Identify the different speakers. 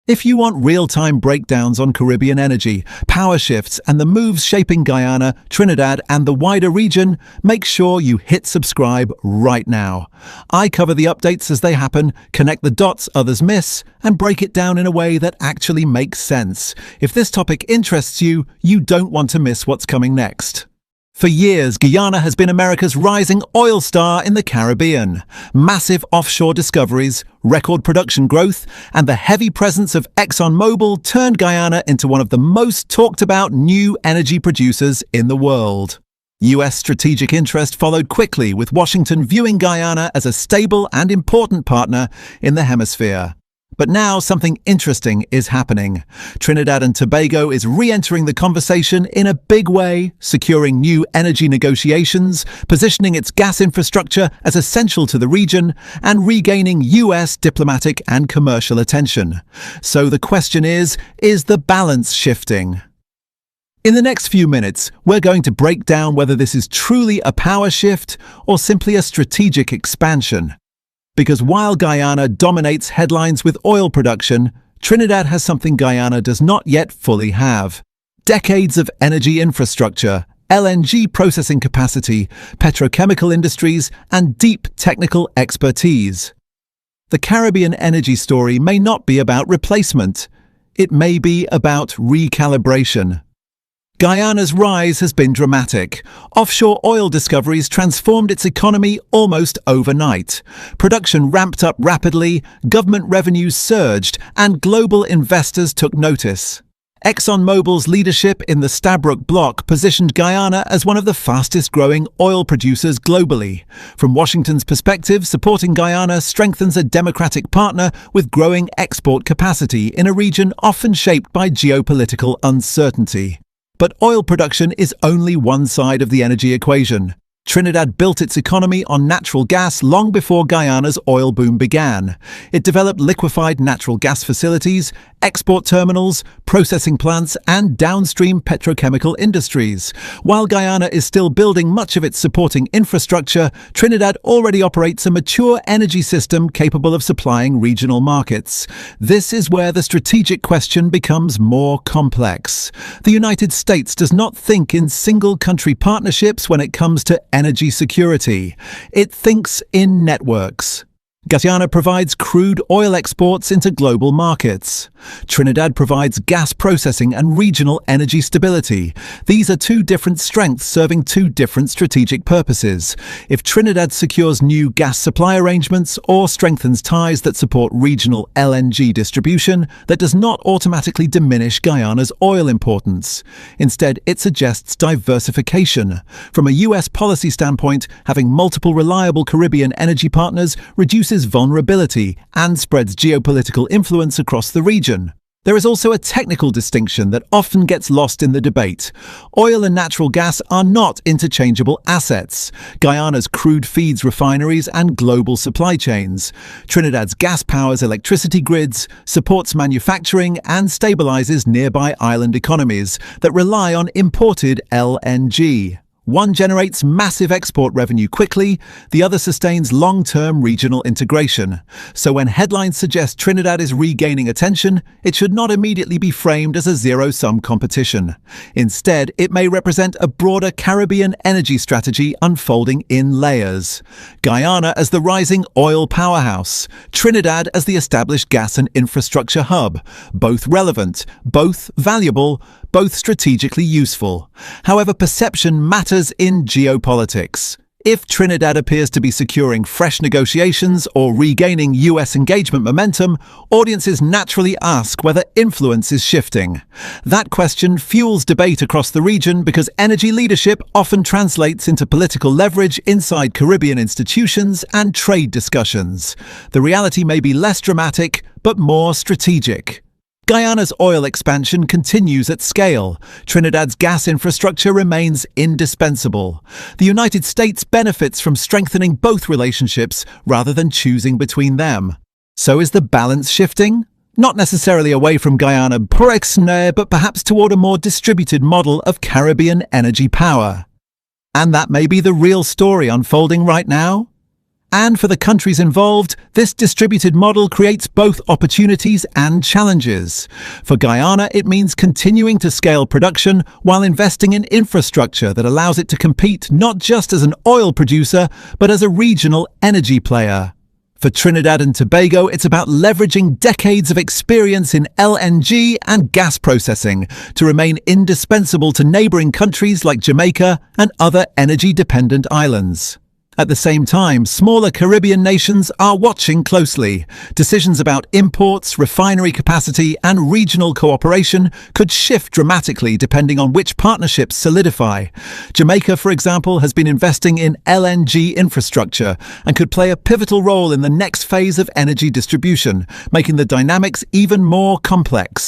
Speaker 1: If you want real-time breakdowns on Caribbean energy, power shifts, and the moves shaping Guyana, Trinidad, and the wider region, make sure you hit subscribe right now. I cover the updates as they happen, connect the dots others miss, and break it down in a way that actually makes sense. If this topic interests you, you don't want to miss what's coming next. For years, Guyana has been America's rising oil star in the Caribbean. Massive offshore discoveries, record production growth, and the heavy presence of ExxonMobil turned Guyana into one of the most talked about new energy producers in the world. US strategic interest followed quickly, with Washington viewing Guyana as a stable and important partner in the hemisphere. But now something interesting is happening. Trinidad and Tobago is re-entering the conversation in a big way, securing new energy negotiations, positioning its gas infrastructure as essential to the region, and regaining US diplomatic and commercial attention. So the question is the balance shifting? In the next few minutes, we're going to break down whether this is truly a power shift or simply a strategic expansion. Because while Guyana dominates headlines with oil production, Trinidad has something Guyana does not yet fully have: decades of energy infrastructure, LNG processing capacity, petrochemical industries, and deep technical expertise. The Caribbean energy story may not be about replacement. It may be about recalibration. Guyana's rise has been dramatic. Offshore oil discoveries transformed its economy almost overnight. Production ramped up rapidly, government revenues surged, and global investors took notice. ExxonMobil's leadership in the Stabroek Block positioned Guyana as one of the fastest-growing oil producers globally. From Washington's perspective, supporting Guyana strengthens a democratic partner with growing export capacity in a region often shaped by geopolitical uncertainty. But oil production is only one side of the energy equation. Trinidad built its economy on natural gas long before Guyana's oil boom began. It developed liquefied natural gas facilities, export terminals, processing plants, and downstream petrochemical industries. While Guyana is still building much of its supporting infrastructure, Trinidad already operates a mature energy system capable of supplying regional markets. This is where the strategic question becomes more complex. The United States does not think in single-country partnerships when it comes to energy security. It thinks in networks. Guyana provides crude oil exports into global markets. Trinidad provides gas processing and regional energy stability. These are two different strengths serving two different strategic purposes. If Trinidad secures new gas supply arrangements or strengthens ties that support regional LNG distribution, that does not automatically diminish Guyana's oil importance. Instead, it suggests diversification. From a US policy standpoint, having multiple reliable Caribbean energy partners reduces vulnerability and spreads geopolitical influence across the region. There is also a technical distinction that often gets lost in the debate. Oil and natural gas are not interchangeable assets. Guyana's crude feeds refineries and global supply chains. Trinidad's gas powers electricity grids, supports manufacturing, and stabilizes nearby island economies that rely on imported LNG. One generates massive export revenue quickly, the other sustains long-term regional integration. So when headlines suggest Trinidad is regaining attention, it should not immediately be framed as a zero-sum competition. Instead, it may represent a broader Caribbean energy strategy unfolding in layers. Guyana as the rising oil powerhouse, Trinidad as the established gas and infrastructure hub. Both relevant, both valuable, both strategically useful. However, perception matters in geopolitics. If Trinidad appears to be securing fresh negotiations or regaining US engagement momentum, audiences naturally ask whether influence is shifting. That question fuels debate across the region because energy leadership often translates into political leverage inside Caribbean institutions and trade discussions. The reality may be less dramatic, but more strategic. Guyana's oil expansion continues at scale. Trinidad's gas infrastructure remains indispensable. The United States benefits from strengthening both relationships rather than choosing between them. So is the balance shifting? Not necessarily away from Guyana, but perhaps toward a more distributed model of Caribbean energy power. And that may be the real story unfolding right now. And for the countries involved, this distributed model creates both opportunities and challenges. For Guyana, it means continuing to scale production while investing in infrastructure that allows it to compete not just as an oil producer, but as a regional energy player. For Trinidad and Tobago, it's about leveraging decades of experience in LNG and gas processing to remain indispensable to neighboring countries like Jamaica and other energy-dependent islands. At the same time, smaller Caribbean nations are watching closely. Decisions about imports, refinery capacity, and regional cooperation could shift dramatically depending on which partnerships solidify. Jamaica, for example, has been investing in LNG infrastructure and could play a pivotal role in the next phase of energy distribution, making the dynamics even more complex.